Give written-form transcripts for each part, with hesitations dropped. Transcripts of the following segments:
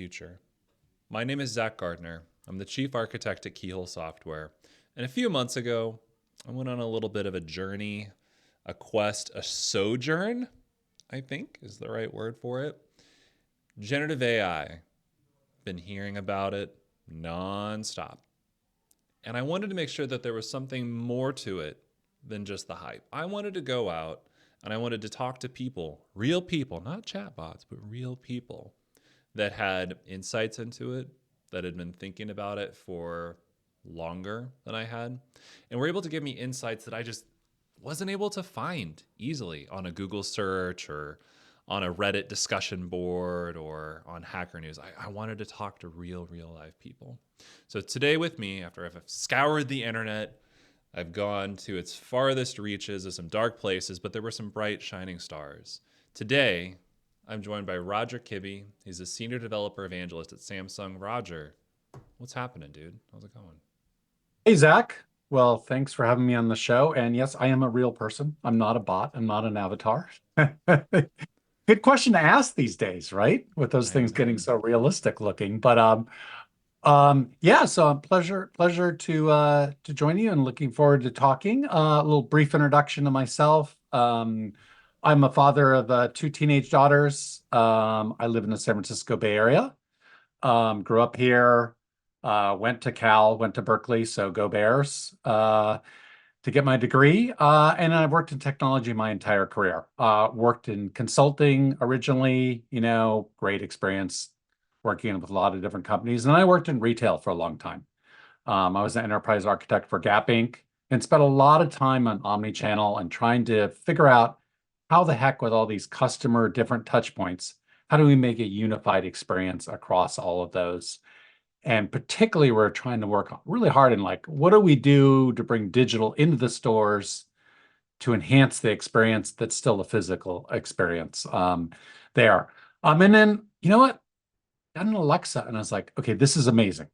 future. My name is Zach Gardner. I'm the chief architect at Keyhole Software. And a few months ago, I went on a little bit of a journey, a quest, a sojourn, I think is the right word for it. Generative AI. Been hearing about it nonstop. And I wanted to make sure that there was something more to it than just the hype. I wanted to go out and I wanted to talk to people, real people, not chatbots, but real people that had insights into it, that had been thinking about it for longer than I had, and were able to give me insights that I just wasn't able to find easily on a Google search or on a Reddit discussion board or on Hacker News. I wanted to talk to real live people. So today with me, after I've scoured the internet, I've gone to its farthest reaches of some dark places, but there were some bright shining stars. Today, I'm joined by Roger Kibbe. He's a senior developer evangelist at Samsung. Roger, what's happening, dude? How's it going? Hey, Zach. Well, thanks for having me on the show. And yes, I am a real person. I'm not a bot. I'm not an avatar. Good question to ask these days, right? With those I things getting know. so realistic looking. But yeah, so pleasure to join you and looking forward to talking. A little brief introduction to myself. I'm a father of two teenage daughters. I live in the San Francisco Bay Area. Grew up here, went to Cal, went to Berkeley, so go Bears, to get my degree. And I've worked in technology my entire career. Worked in consulting originally, great experience working with a lot of different companies. And I worked in retail for a long time. I was an enterprise architect for Gap Inc. and spent a lot of time on omnichannel and trying to figure out how the heck with all these customer different touch points, how do we make a unified experience across all of those? And particularly, we're trying to work really hard in like, what do we do to bring digital into the stores to enhance the experience that's still a physical experience there. And then, you know what? I got an Alexa and I was like, okay, this is amazing.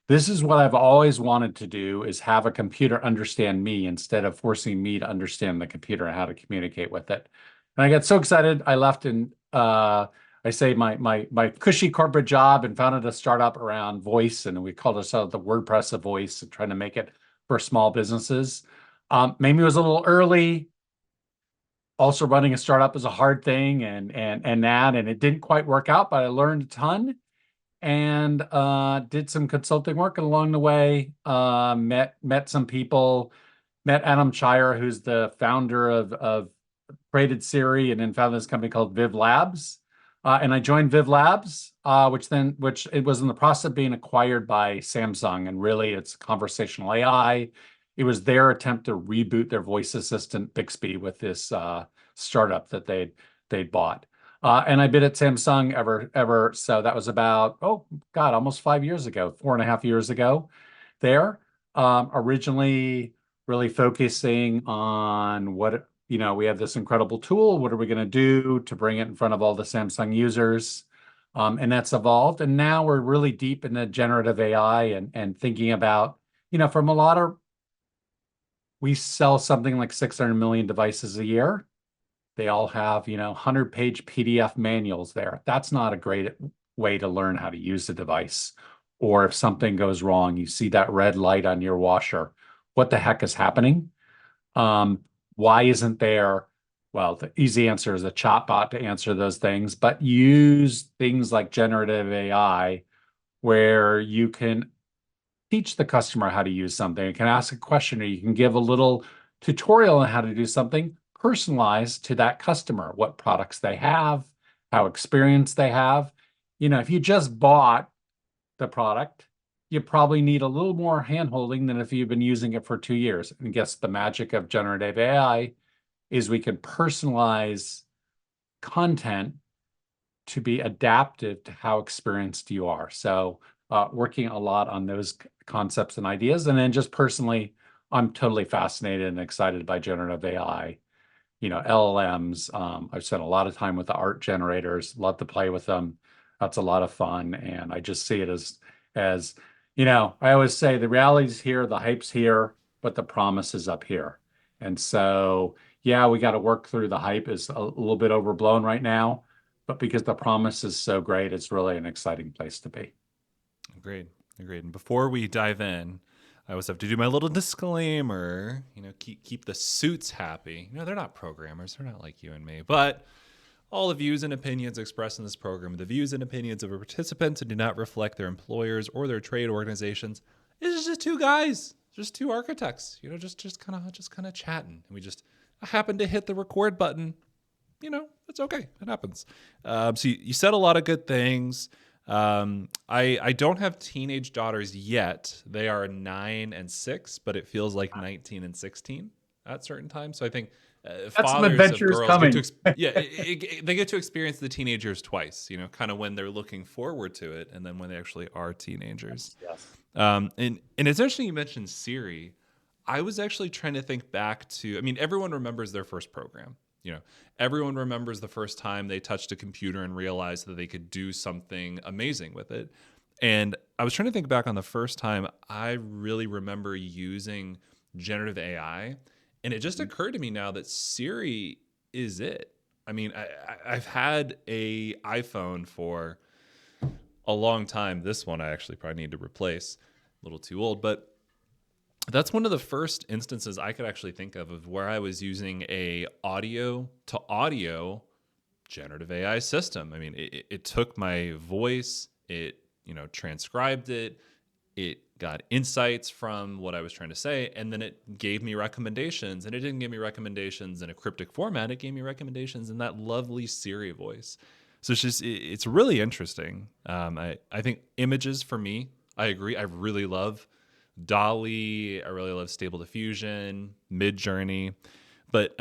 This is what I've always wanted to do is have a computer understand me instead of forcing me to understand the computer and how to communicate with it. And I got so excited, I left and I say my cushy corporate job and founded a startup around voice, and we called ourselves the WordPress of voice and trying to make it for small businesses. Maybe it was a little early. Also, running a startup is a hard thing, and it didn't quite work out, but I learned a ton and did some consulting work along the way. Met some people, met Adam Chire, who's the founder of created Siri, and then founded this company called Viv Labs. And I joined Viv Labs, which it was in the process of being acquired by Samsung, and really it's conversational AI. It was their attempt to reboot their voice assistant Bixby with this startup that they'd bought. And I've been at Samsung ever. So that was about, oh God, almost 5 years ago, 4.5 years ago there. Originally really focusing on we have this incredible tool. What are we going to do to bring it in front of all the Samsung users? And that's evolved. And now we're really deep into generative AI and thinking about, from a lot of, we sell something like 600 million devices a year. They all have, 100-page PDF manuals there. That's not a great way to learn how to use the device. Or if something goes wrong, you see that red light on your washer. What the heck is happening? Why isn't there? Well, the easy answer is a chatbot to answer those things, but use things like generative AI where you can teach the customer how to use something. You can ask a question or you can give a little tutorial on how to do something personalized to that customer, what products they have, how experienced they have. If you just bought the product, you probably need a little more handholding than if you've been using it for 2 years. And guess the magic of generative AI is we can personalize content to be adaptive to how experienced you are. So working a lot on those concepts and ideas. And then just personally, I'm totally fascinated and excited by generative AI, LLMs. I've spent a lot of time with the art generators, love to play with them. That's a lot of fun. And I just see it as, I always say the reality's here, the hype's here, but the promise is up here. And so, yeah, we got to work through the hype is a little bit overblown right now, but because the promise is so great, it's really an exciting place to be. Agreed. Agreed. And before we dive in, I always have to do my little disclaimer. Keep the suits happy. They're not programmers. They're not like you and me. But all the views and opinions expressed in this program, the views and opinions of our participants, and do not reflect their employers or their trade organizations. It's just two guys, just two architects. Just kind of chatting, and we just happen to hit the record button. It's okay. It happens. So you said a lot of good things. I don't have teenage daughters yet. They are 9 and 6, but it feels like 19 and 16 at certain times. So I think That's some fathers of adventures girls get to coming. they get to experience the teenagers twice. Kind of when they're looking forward to it, and then when they actually are teenagers. Yes. And it's interesting you mentioned Siri. I was actually trying to think back to. I mean, everyone remembers their first program. Everyone remembers the first time they touched a computer and realized that they could do something amazing with it. And I was trying to think back on the first time I really remember using generative AI. And it just occurred to me now that Siri is it. I mean, I've had a iPhone for a long time. This one I actually probably need to replace. A little too old, but that's one of the first instances I could actually think of where I was using a audio to audio generative AI system. I mean, it took my voice, it transcribed it, it got insights from what I was trying to say, and then it gave me recommendations. And it didn't give me recommendations in a cryptic format; it gave me recommendations in that lovely Siri voice. So it's really interesting. I think images for me, I agree. I really love Dolly. I really love Stable Diffusion, Mid Journey. But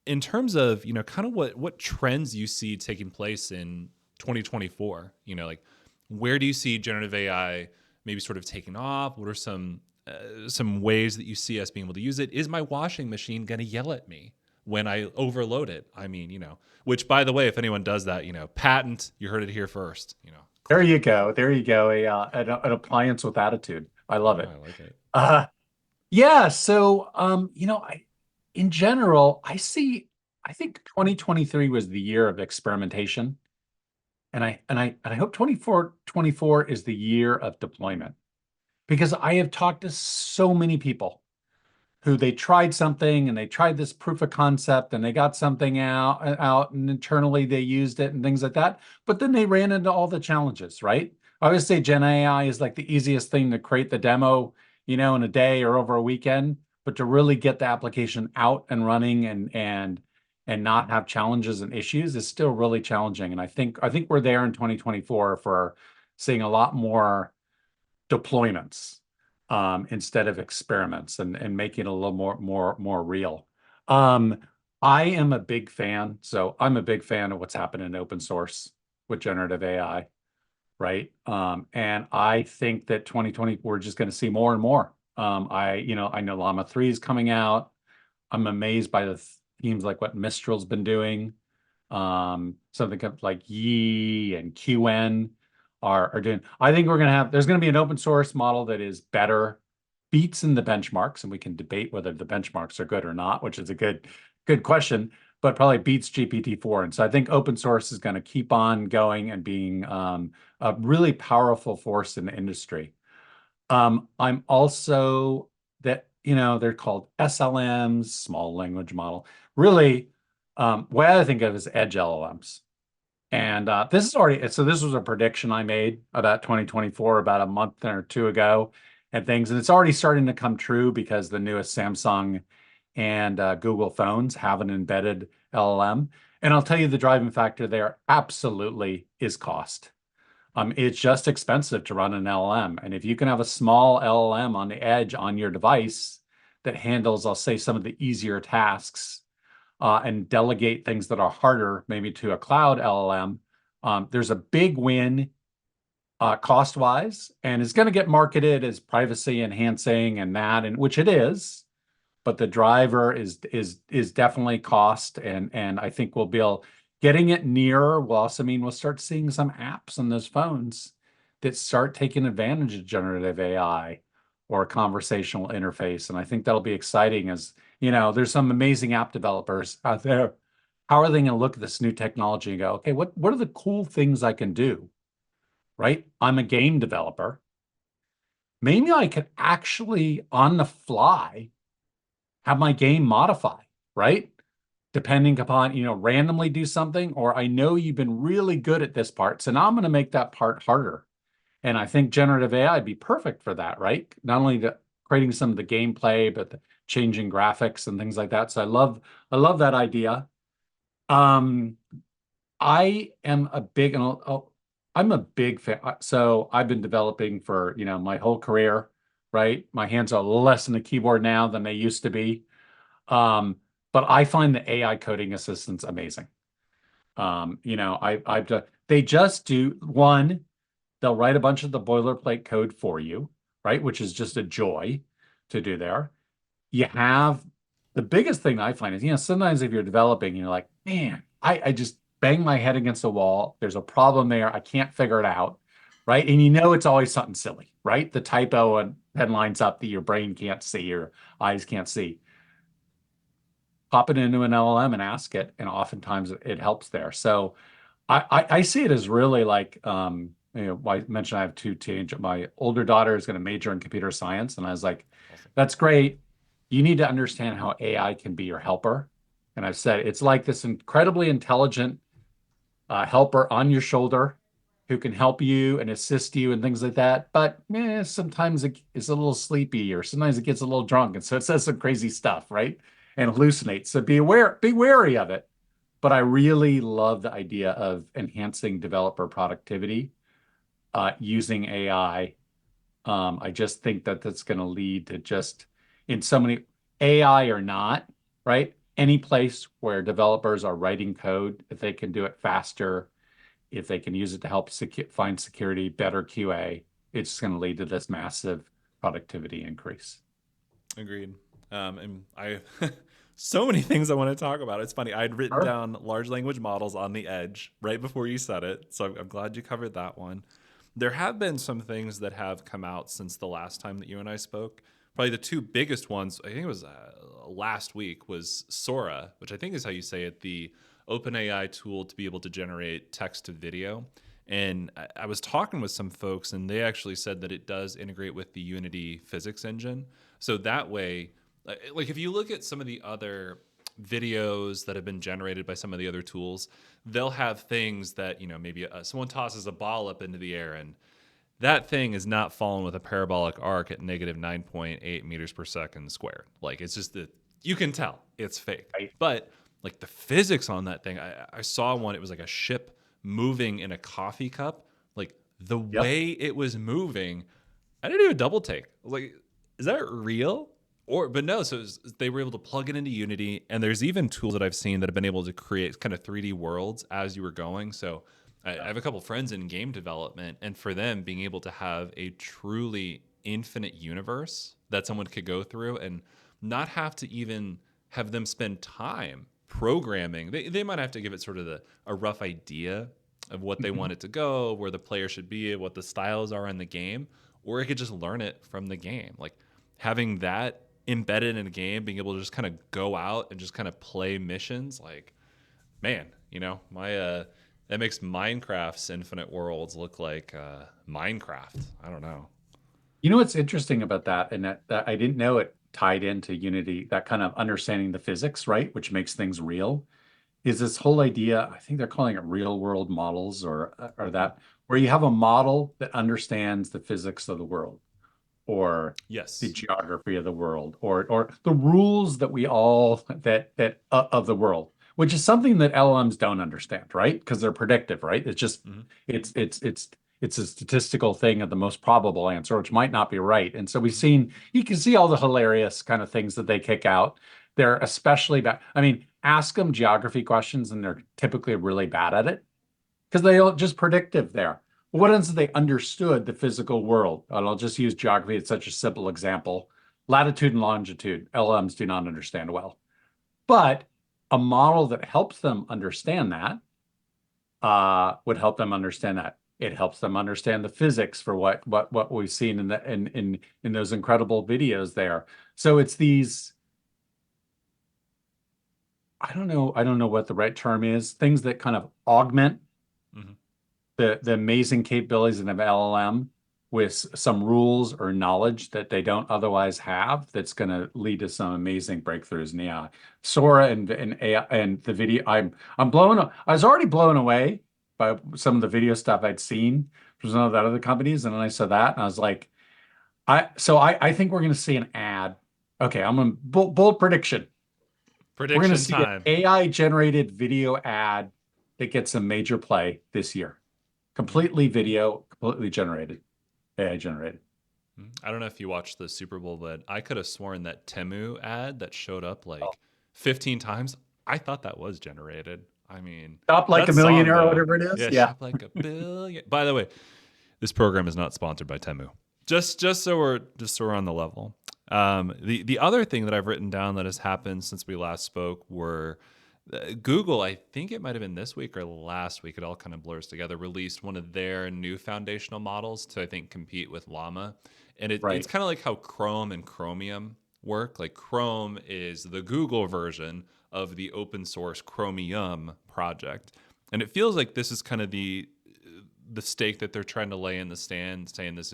in terms of kind of what trends you see taking place in 2024, like where do you see generative AI maybe sort of taking off? What are some ways that you see us being able to use it? Is my washing machine going to yell at me when I overload it? I mean, which by the way, if anyone does that, patent, you heard it here first. There Click. you go. There you go. An appliance with attitude. I love Oh, it. I like it. Uh, yeah. So, in general, I think 2023 was the year of experimentation. And I hope 24 is the year of deployment because I have talked to so many people who they tried something and they tried this proof of concept and they got something out and internally they used it and things like that. But then they ran into all the challenges, right? I always say Gen AI is like the easiest thing to create the demo, in a day or over a weekend, but to really get the application out and running and not have challenges and issues is still really challenging. And I think we're there in 2024 for seeing a lot more deployments instead of experiments and making it a little more real. Um, I am a big fan, so I'm a big fan of what's happening in open source with generative AI, right? And I think that 2020 we're just going to see more and more. I know Llama 3 is coming out. I'm amazed by the themes like what Mistral's been doing. Something like Yi and QN are doing. I think there's gonna be an open source model that is better, beats in the benchmarks, and we can debate whether the benchmarks are good or not, which is a good question, but probably beats GPT-4. And so I think open source is going to keep on going and being a really powerful force in the industry. I'm also that, they're called SLMs, small language model. Really, way I think of is edge LLMs. And this was a prediction I made about 2024 about a month or two ago and things. And it's already starting to come true because the newest Samsung and Google phones have an embedded LLM. And I'll tell you the driving factor there absolutely is cost. It's just expensive to run an LLM. And if you can have a small LLM on the edge on your device that handles, I'll say, some of the easier tasks and delegate things that are harder, maybe to a cloud LLM, there's a big win cost-wise, and it's going to get marketed as privacy enhancing and that, and which it is, but the driver is definitely cost, and I think we'll be able getting it nearer will also mean we'll start seeing some apps on those phones that start taking advantage of generative AI or a conversational interface. And I think that'll be exciting as, there's some amazing app developers out there how are they going to look at this new technology and go, okay, what are the cool things I can do? Right? I'm a game developer. Maybe I could actually on the fly have my game modify, right? Depending upon, randomly do something, or I know you've been really good at this part. So now I'm going to make that part harder. And I think generative AI would be perfect for that, right? Not only creating some of the gameplay, but the changing graphics and things like that. So I love that idea. Um, I am a big, and I'm a big fan. So I've been developing for, my whole career, right? My hands are less on the keyboard now than they used to be. Um, but I find the AI coding assistants amazing. They just do one, they'll write a bunch of the boilerplate code for you, right? Which is just a joy to do there. You have the biggest thing I find is, sometimes if you're developing, you're like, man, I just bang my head against the wall. There's a problem there. I can't figure it out. Right. And it's always something silly, right? The typo and pen lines up that your brain can't see, your eyes can't see. Pop it into an LLM and ask it, and oftentimes it helps there. So I see it as really like, I mentioned I have two teenage. My older daughter is going to major in computer science, and I was like, Awesome. "That's great. You need to understand how AI can be your helper." And I've said it's like this incredibly intelligent helper on your shoulder who can help you and assist you and things like that. But sometimes it's a little sleepy, or sometimes it gets a little drunk, and so it says some crazy stuff, right? And hallucinates. So be wary of it. But I really love the idea of enhancing developer productivity using AI. I just think that that's going to lead to just in so many AI or not, right? Any place where developers are writing code, if they can do it faster, if they can use it to help find security, better QA, it's going to lead to this massive productivity increase. Agreed. And I so many things I want to talk about. It's funny. I'd written Sure. down large language models on the edge right before you said it, so I'm glad you covered that one. There have been some things that have come out since the last time that you and I spoke. Probably the two biggest ones, I think it was last week, was Sora, which I think is how you say it, the OpenAI tool to be able to generate text to video. And I was talking with some folks, and they actually said that it does integrate with the Unity physics engine. So that way, like if you look at some of the other videos that have been generated by some of the other tools, they'll have things that, maybe someone tosses a ball up into the air and that thing is not falling with a parabolic arc at negative 9.8 meters per second squared. Like it's just that you can tell it's fake. Right. But like the physics on that thing, I saw one, it was like a ship moving in a coffee cup. Like the Yep. way it was moving, I didn't do a double take. I was like, is that real? But no, so they were able to plug it into Unity, and there's even tools that I've seen that have been able to create kind of 3D worlds as you were going. So I have a couple friends in game development, and for them, being able to have a truly infinite universe that someone could go through and not have to even have them spend time programming. They might have to give it sort of a rough idea of what they Mhm. want it to go, where the player should be, what the styles are in the game, or it could just learn it from the game. Like having that embedded in a game, being able to just kind of go out and just kind of play missions, like man, my that makes Minecraft's infinite worlds look like Minecraft. I don't know. You know what's interesting about that, and that I didn't know it tied into Unity, that kind of understanding the physics, right, which makes things real, is this whole idea, I think they're calling it real world models or Hmm. that, where you have a model that understands the physics of the world or the Yes. geography of the world or the rules that we all that of the world, which is something that LLMs don't understand, right? Because they're predictive, right? It's just Hmm. it's it's it's it's a statistical thing of the most probable answer, which might not be right. And so we've Hmm. seen you can see all the hilarious kind of things that they kick out. They're especially bad. I mean, ask them geography questions, and they're typically really bad at it because they are just predictive there. What else if they understood the physical world? And I'll just use geography. It's such a simple example. Latitude and longitude, LMs do not understand well. But a model that helps them understand that would help them understand that. It helps them understand the physics for what we've seen in the in those incredible videos there. So it's these I don't know what the right term is, things that kind of augment Hmm. the amazing capabilities of an LLM with some rules or knowledge that they don't otherwise have, that's going to lead to some amazing breakthroughs in AI. Sora and AI and the video, I was already blown away by some of the video stuff I'd seen from some of the other companies, and then I saw that and I was like, I think we're going to see an ad. Okay, I'm a bold prediction. We're going to Prediction see an time. AI generated video ad that gets a major play this year. Mhm. Completely video, completely generated, AI generated. I don't know if you watched the Super Bowl, but I could have sworn that Temu ad that showed up Oh. like 15 times, I thought that was generated. I mean, Stop like that a song millionaire or though, whatever it is. yeah, Yeah. shop like a billion. By the way, this program is not sponsored by Temu. Just so we're on the level. The other thing that I've written down that has happened since we last spoke were Google. I think it might have been this week or last week. It all kind of blurs together. Released one of their new foundational models to, I think, compete with Llama, and it's Right. kind of like how Chrome and Chromium work. Like Chrome is the Google version of the open source Chromium project, and it feels like this is kind of the stake that they're trying to lay in the stand, saying this,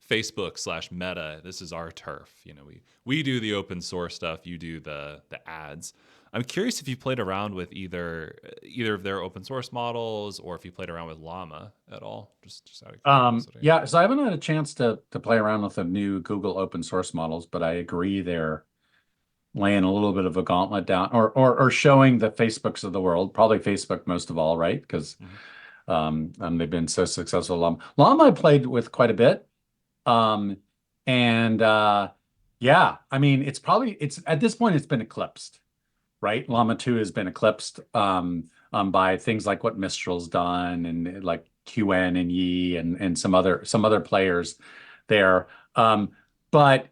Facebook slash Meta, this is our turf. We do the open source stuff, you do the ads. I'm curious if you played around with either of their open source models, or if you played around with Llama at all, just out of curiosity. Yeah, so I haven't had a chance to play around with the new Google open source models, but I agree they're laying a little bit of a gauntlet down, or showing the Facebooks of the world, probably Facebook most of all, right? Because Mm-hmm. they've been so successful. Llama I played with quite a bit. Um, and yeah, I mean, it's at this point it's been eclipsed, right? Llama 2 has been eclipsed by things like what Mistral's done, and like QN and Yi and some other players there. But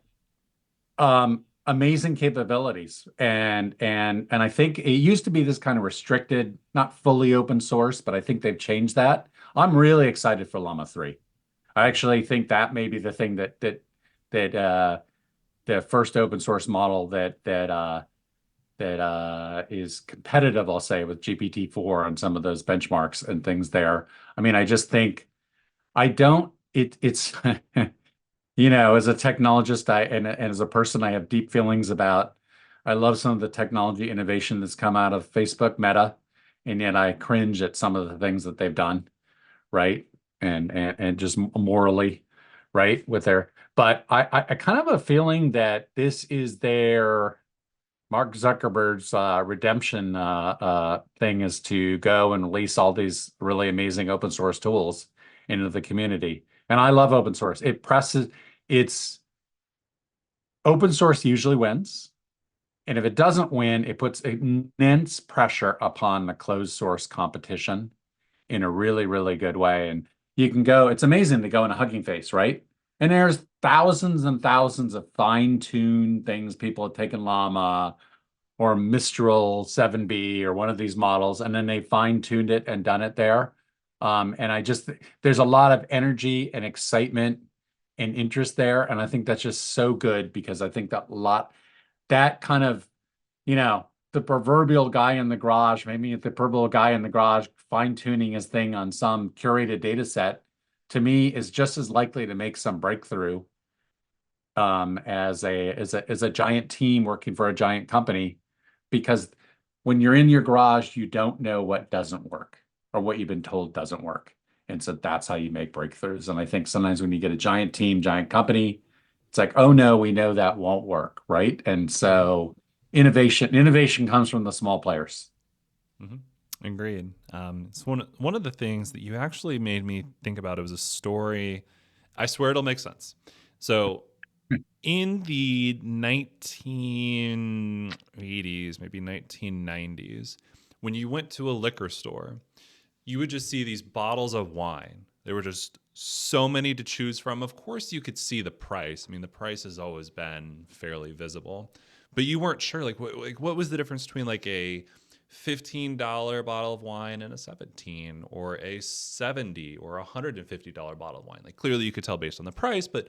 amazing capabilities, and I think it used to be this kind of restricted, not fully open source, but I think they've changed that. I'm really excited for Llama 3. I actually think that may be the thing that the first open source model that is competitive, I'll say, with GPT-4 on some of those benchmarks and things there. I mean, I just think I don't it's as a technologist, and as a person, I have deep feelings about. I love some of the technology innovation that's come out of Facebook Meta, and yet I cringe at some of the things that they've done, right? And just morally, right, with their. But I kind of have a feeling that this is their Mark Zuckerberg's redemption thing, is to go and release all these really amazing open source tools into the community. And I love open source. It's open source usually wins. And if it doesn't win, it puts immense pressure upon the closed source competition in a really, really good way. And you can go, it's amazing to go in a Hugging Face, right? And there's thousands and thousands of fine-tuned things people have taken Llama or Mistral 7B or one of these models, and then they fine-tuned it and done it there. And there's a lot of energy and excitement and interest there. And I think that's just so good, because I think that kind of, the proverbial guy in the garage, maybe the proverbial guy in the garage fine-tuning his thing on some curated data set, to me is just as likely to make some breakthrough as a giant team working for a giant company, because when you're in your garage, you don't know what doesn't work or what you've been told doesn't work. And so that's how you make breakthroughs. And I think sometimes when you get a giant team, giant company, it's like, oh no, we know that won't work, right? And Mm-hmm. so innovation comes from the small players. Mm-hmm. Agreed. It's one of the things that you actually made me think about. It was a story. I swear it'll make sense. So in the 1980s, maybe 1990s, when you went to a liquor store, you would just see these bottles of wine. There were just so many to choose from. Of course, you could see the price. I mean, the price has always been fairly visible, but you weren't sure what was the difference between like a $15 bottle of wine and a 17, or a 70 or $150 bottle of wine. Like clearly you could tell based on the price, but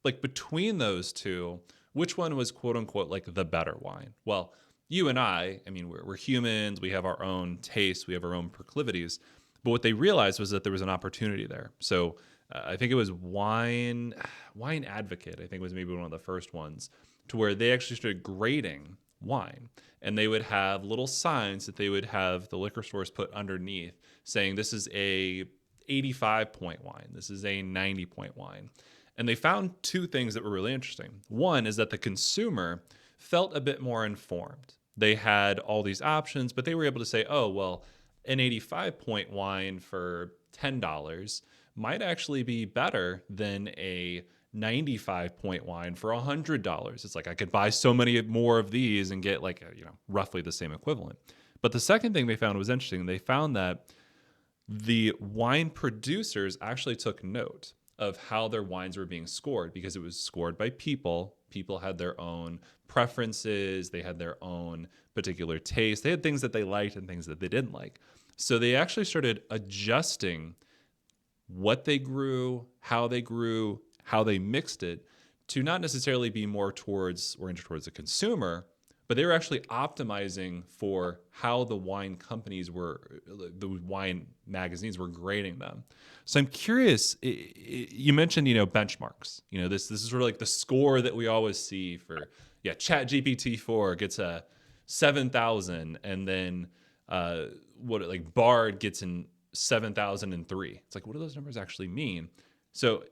like between those two, which one was quote unquote like the better wine? Well, you and I mean, we're humans, we have our own tastes, we have our own proclivities. But what they realized was that there was an opportunity there. So I think it was Wine Advocate, I think was maybe one of the first ones, to where they actually started grading wine. And they would have little signs that they would have the liquor stores put underneath saying this is a 85 point wine, this is a 90 point wine. And they found two things that were really interesting. One is that the consumer felt a bit more informed. They had all these options, but they were able to say, oh, well, an 85 point wine for $10 might actually be better than a 95 point wine for $100. It's like I could buy so many more of these and get like, roughly the same equivalent. But the second thing they found was interesting. They found that the wine producers actually took note of how their wines were being scored because it was scored by people. People had their own preferences, they had their own particular taste, they had things that they liked and things that they didn't like. So they actually started adjusting what they grew, how they mixed it to not necessarily be more oriented towards the consumer, but they were actually optimizing for how the the wine magazines were grading them. So I'm curious. You mentioned, benchmarks. This is sort of like the score that we always see for, yeah. Chat GPT 4 gets a 7,000, and then what like Bard gets in 7,003. It's like, what do those numbers actually mean? So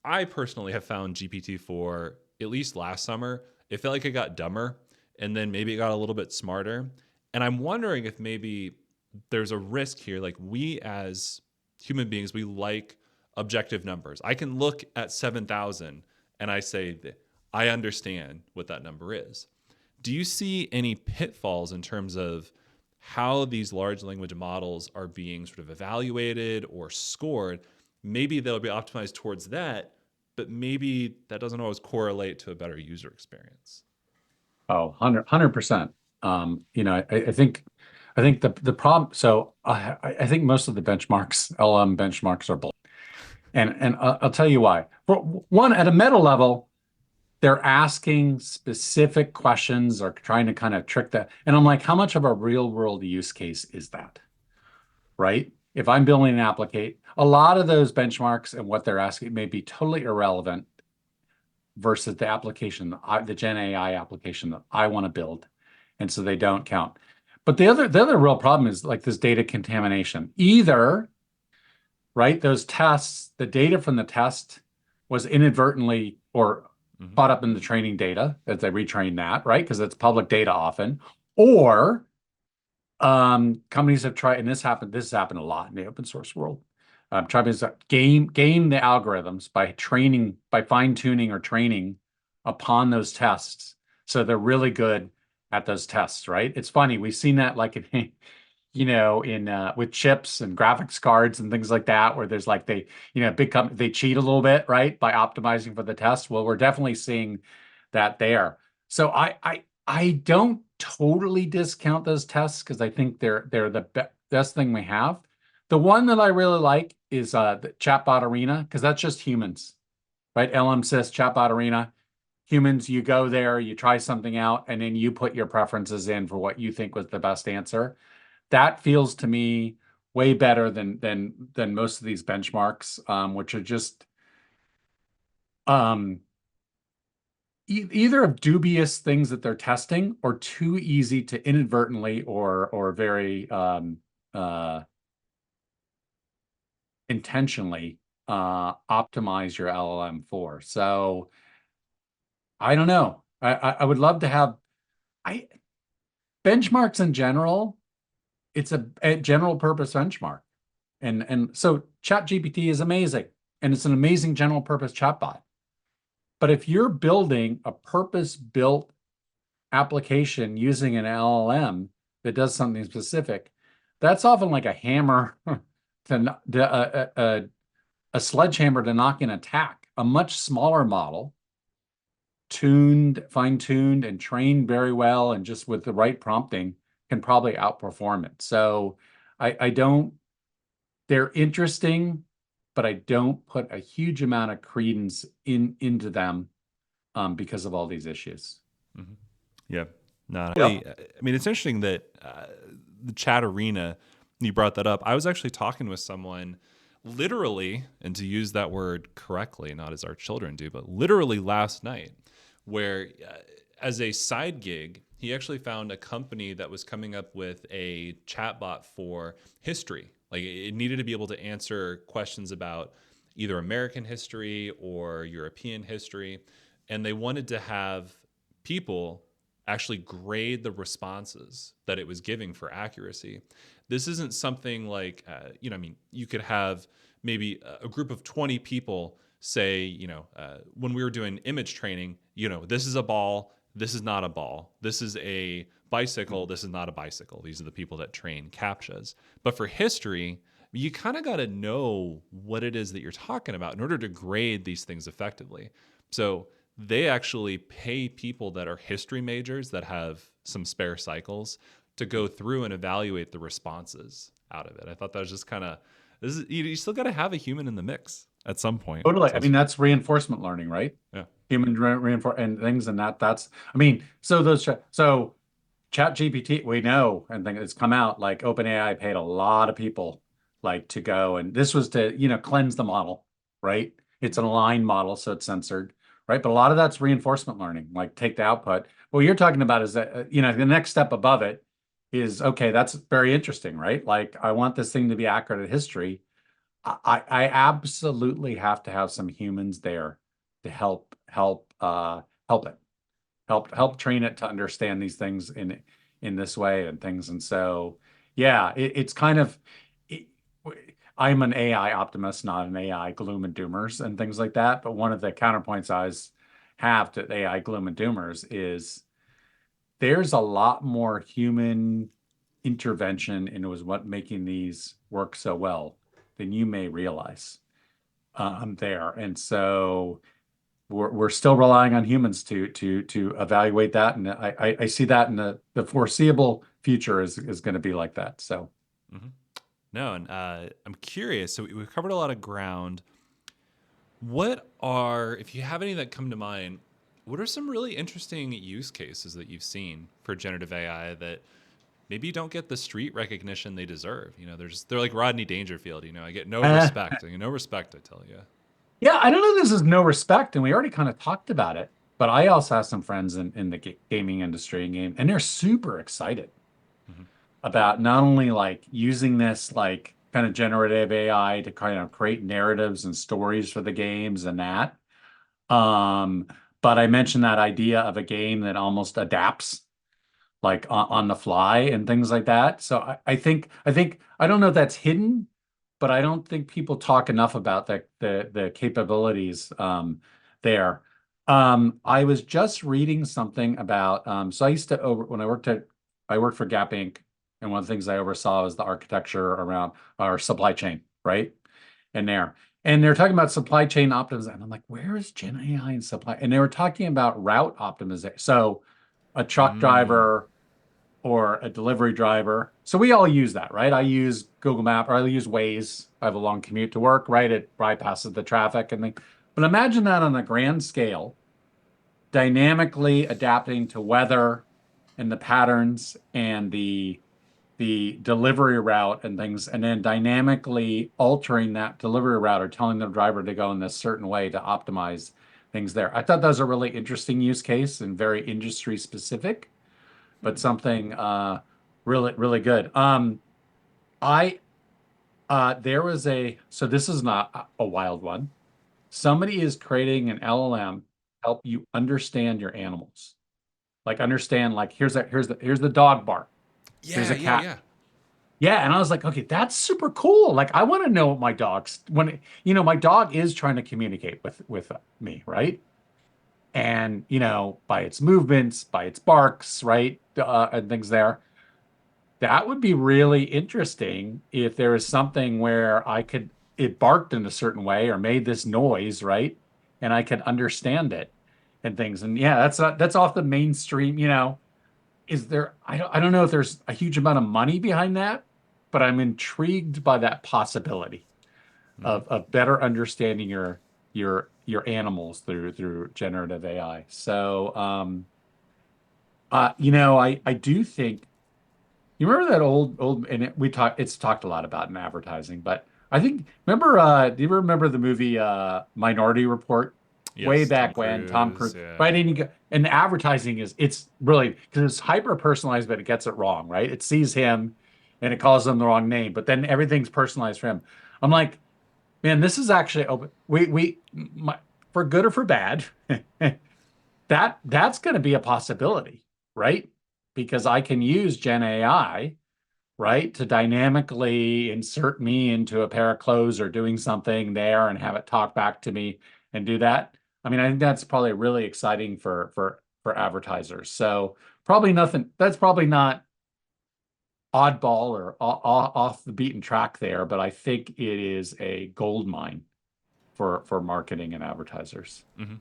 I personally have found GPT 4 at least last summer. It felt like it got dumber, and then maybe it got a little bit smarter. And I'm wondering if maybe there's a risk here. Like, we as human beings, we like objective numbers. I can look at 7,000 and I say, I understand what that number is. Do you see any pitfalls in terms of how these large language models are being sort of evaluated or scored? Maybe they'll be optimized towards that, but maybe that doesn't always correlate to a better user experience. Oh, 100%. I think the problem, so I think most of the benchmarks, LM benchmarks are bull. And I'll tell you why. For one, at a meta level, they're asking specific questions or trying to kind of trick that. And I'm like, how much of a real world use case is that? Right? If I'm building an applicate, a lot of those benchmarks and what they're asking may be totally irrelevant versus the application, the Gen AI application that I want to build. And so they don't count. But the other real problem is like this data contamination. Either, right, those tests, the data from the test was inadvertently or Mm-hmm. caught up in the training data as they retrain that, right? Because it's public data often. Or companies have tried, and this has happened a lot in the open source world. Try to game the algorithms by fine tuning or training upon those tests, so they're really good at those tests. Right? It's funny, we've seen that like in in with chips and graphics cards and things like that, where there's like big company, they cheat a little bit, right, by optimizing for the test. Well, we're definitely seeing that there. So I don't totally discount those tests because I think they're the best thing we have. The one that I really like is the Chatbot Arena, because that's just humans, right? LM says Chatbot Arena. Humans, you go there, you try something out, and then you put your preferences in for what you think was the best answer. That feels to me way better than most of these benchmarks, which are just um, either of dubious things that they're testing or too easy to inadvertently or very intentionally optimize your LLM for. So I don't know. I would love to have I benchmarks in general. It's a general purpose benchmark. And so ChatGPT is amazing, and it's an amazing general purpose chatbot. But if you're building a purpose-built application using an LLM that does something specific, that's often like a hammer a sledgehammer to knock in a tack. A much smaller model, fine-tuned, and trained very well, and just with the right prompting, can probably outperform it. So I don't. They're interesting, but I don't put a huge amount of credence into them because of all these issues. Mm-hmm. Yeah. No, Yep. really, I mean, it's interesting that the chat arena, you brought that up. I was actually talking with someone literally, and to use that word correctly, not as our children do, but literally last night, where as a side gig, he actually found a company that was coming up with a chatbot for history. Like it needed to be able to answer questions about either American history or European history. And they wanted to have people actually grade the responses that it was giving for accuracy. This isn't something like, I mean, you could have maybe a group of 20 people say, when we were doing image training, this is a ball, this is not a ball, this is a bicycle, this is not a bicycle. These are the people that train CAPTCHAs. But for history, you kind of got to know what it is that you're talking about in order to grade these things effectively. So they actually pay people that are history majors that have some spare cycles to go through and evaluate the responses out of it. I thought that was just kind of you still got to have a human in the mix at some point. Totally. So I mean, that's reinforcement learning, right? yeah. Human reinforce and things and that's I mean, so Chat GPT, we know, and think it's come out like OpenAI paid a lot of people like to go, and this was to, cleanse the model, right? It's an aligned model, so it's censored, right? But a lot of that's reinforcement learning, like take the output. What you're talking about is that, the next step above it is, okay, that's very interesting, right? Like I want this thing to be accurate at history. I absolutely have to have some humans there to help it help train it to understand these things in this way and things. And so, yeah, it's kind of it, I'm an AI optimist, not an AI gloom and doomers and things like that. But one of the counterpoints have to AI gloom and doomers is there's a lot more human intervention into what making these work so well than you may realize there. And so we're still relying on humans to evaluate that, and I see that in the foreseeable future is going to be like that. So Mm-hmm. No, and I'm curious. So we've covered a lot of ground. What are, if you have any that come to mind, what are some really interesting use cases that you've seen for generative AI that maybe don't get the street recognition they deserve? They're like Rodney Dangerfield. I get no uh, respect. I get no respect. I tell you. yeah, I don't know. This is no respect, and we already kind of talked about it. But I also have some friends in the gaming industry and they're super excited Mm-hmm. about not only like using this like kind of generative AI to kind of create narratives and stories for the games and that. Um, but I mentioned that idea of a game that almost adapts like on the fly and things like that. So I think I don't know if that's hidden, but I don't think people talk enough about the capabilities there. I was just reading something about so I used to over when I worked for Gap Inc. and one of the things I oversaw was the architecture around our supply chain, right? And there. And they're talking about supply chain optimization. I'm like, where is Gen AI in supply? And they were talking about route optimization. So a truck Mm. driver or a delivery driver. So we all use that, right? I use Google Map or I use Waze. I have a long commute to work, right? It bypasses the traffic and things. But imagine that on a grand scale, dynamically adapting to weather and the patterns and the delivery route and things, and then dynamically altering that delivery route or telling the driver to go in this certain way to optimize things there. I thought that was a really interesting use case and very industry specific but Hmm. something really really good. I there was a so this is not a wild one. Somebody is creating an LLM to help you understand your animals. Like understand like here's the dog bark. Here's Yeah, a yeah, cat. yeah. Yeah, and I was like, okay, that's super cool. Like I want to know what my dog's when my dog is trying to communicate with me, right? And by its movements, by its barks, right? And things there. That would be really interesting if there is something where it barked in a certain way or made this noise, right? And I could understand it and things. And yeah, that's off the mainstream, Is there, I don't know if there's a huge amount of money behind that, but I'm intrigued by that possibility Mm-hmm. of better understanding your animals through generative AI. So, I do think you remember that old and it's talked a lot about in advertising, but I think remember do you remember the movie Minority Report way Yes, Tom back when Tom Cruise. Cruise Yeah. right and advertising it's really because it's hyper personalized but it gets it wrong, right? It sees him and it calls him the wrong name, but then everything's personalized for him. I'm like, man, this is actually open. For good or for bad, that's going to be a possibility, right? Because I can use Gen AI, right, to dynamically insert me into a pair of clothes or doing something there and have it talk back to me and do that. I mean, I think that's probably really exciting for advertisers. So probably nothing. That's probably not oddball or off the beaten track there, but I think it is a gold mine for marketing and advertisers. Hmm.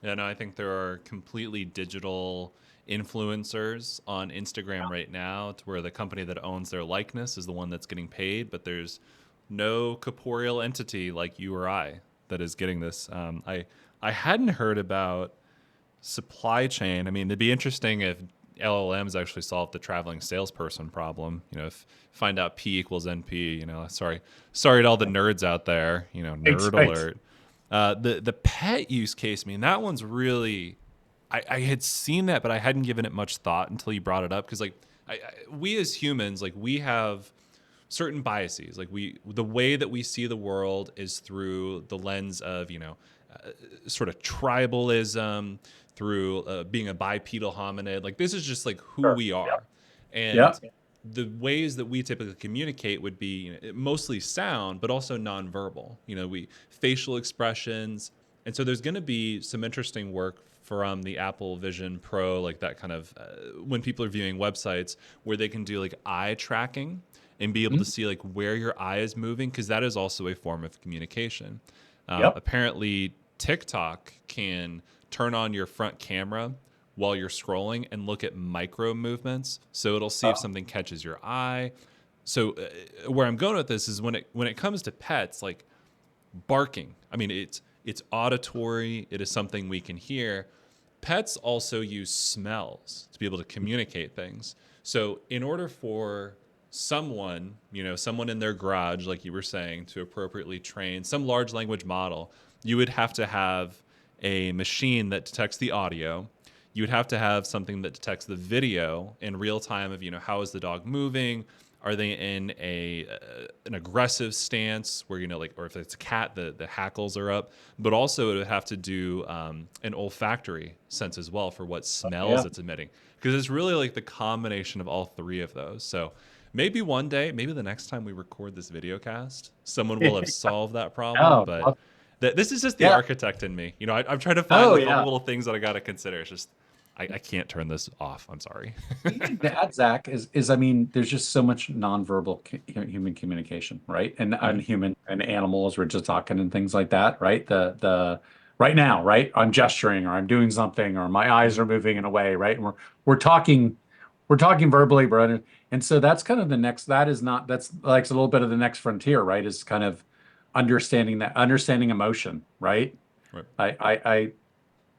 Yeah, no, I think there are completely digital influencers on Instagram right now to where the company that owns their likeness is the one that's getting paid, but there's no corporeal entity like you or I that is getting this. I hadn't heard about supply chain. I mean, it'd be interesting if LLMs actually solved the traveling salesperson problem. If find out P equals NP. Sorry to all the nerds out there. Right, Nerd right. alert. The pet use case. I mean, that one's really. I had seen that, but I hadn't given it much thought until you brought it up because we as humans we have certain biases. The way that we see the world is through the lens of sort of tribalism, through being a bipedal hominid. This is just who Sure. we Yep. are, and Yep. the ways that we typically communicate would be mostly sound, but also nonverbal. We facial expressions, and so there's going to be some interesting work from the Apple Vision Pro, like that kind of when people are viewing websites where they can do eye tracking and be able to Mhm. see where your eye is moving because that is also a form of communication. Yep. Apparently, TikTok can turn on your front camera while you're scrolling and look at micro movements. So it'll see if Oh, something catches your eye. So where I'm going with this is when it comes to pets, barking. I mean, it's auditory. It is something we can hear. Pets also use smells to be able to communicate things. So in order for someone in their garage, like you were saying, to appropriately train some large language model, you would have to have a machine that detects the audio. You would have to have something that detects the video in real time of how is the dog moving. Are they in a an aggressive stance where or if it's a cat, the hackles are up, but also it would have to do an olfactory sense as well for what smells yeah. it's emitting, because it's really the combination of all three of those. So maybe one day, maybe the next time we record this video cast, someone will have solved that problem. Oh, But this is just the yeah. architect in me. I'm trying to find Oh, all the yeah. little things that I got to consider. It's just I can't turn this off. I'm sorry. Even that, Zach, is I mean, there's just so much nonverbal human communication, right? And Hmm. human and animals, we're just talking and things like that, right? The right now, right? I'm gesturing or I'm doing something or my eyes Hmm. are moving in a way, right? And we're talking we're talking verbally, bro. And so that's kind of the next, that is not, that's like a little bit of the next frontier, right? Is kind of understanding emotion, right? Right.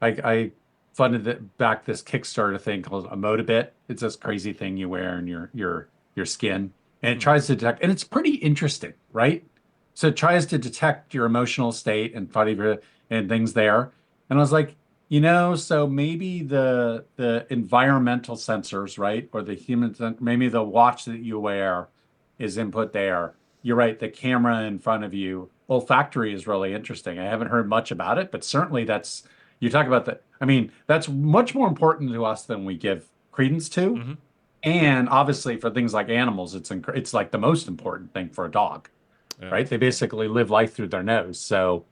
I funded back this Kickstarter thing called a Motabit. It's this crazy thing you wear in your skin, and it Hmm. tries to detect, and it's pretty interesting, right? So it tries to detect your emotional state and and things there. And I was like, so maybe the environmental sensors, right, or maybe the watch that you wear is input there. You're right, the camera in front of you. Olfactory is really interesting. I haven't heard much about it, but certainly that's you talk about that. I mean, that's much more important to us than we give credence to. Hmm. And obviously, for things like animals, it's like the most important thing for a dog, Yeah. right? They basically live life through their nose. So,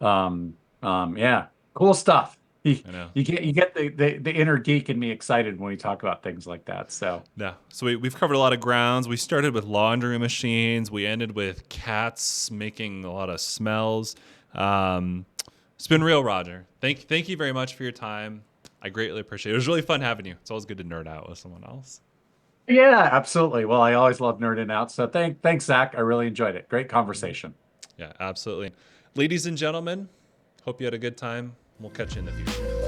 yeah, cool stuff. You, I know. you get the inner geek in me excited when we talk about things like that. So, Yeah. So we've covered a lot of grounds. We started with laundry machines. We ended with cats making a lot of smells. Um, it's been real, Roger. Thank you very much for your time. I greatly appreciate it. It was really fun having you. It's always good to nerd out with someone else. yeah, absolutely. Well, I always love nerding out. So, thanks, Zach. I really enjoyed it. Great Mhm. conversation. Yeah, absolutely. Ladies and gentlemen, hope you had a good time. We'll catch you in the future.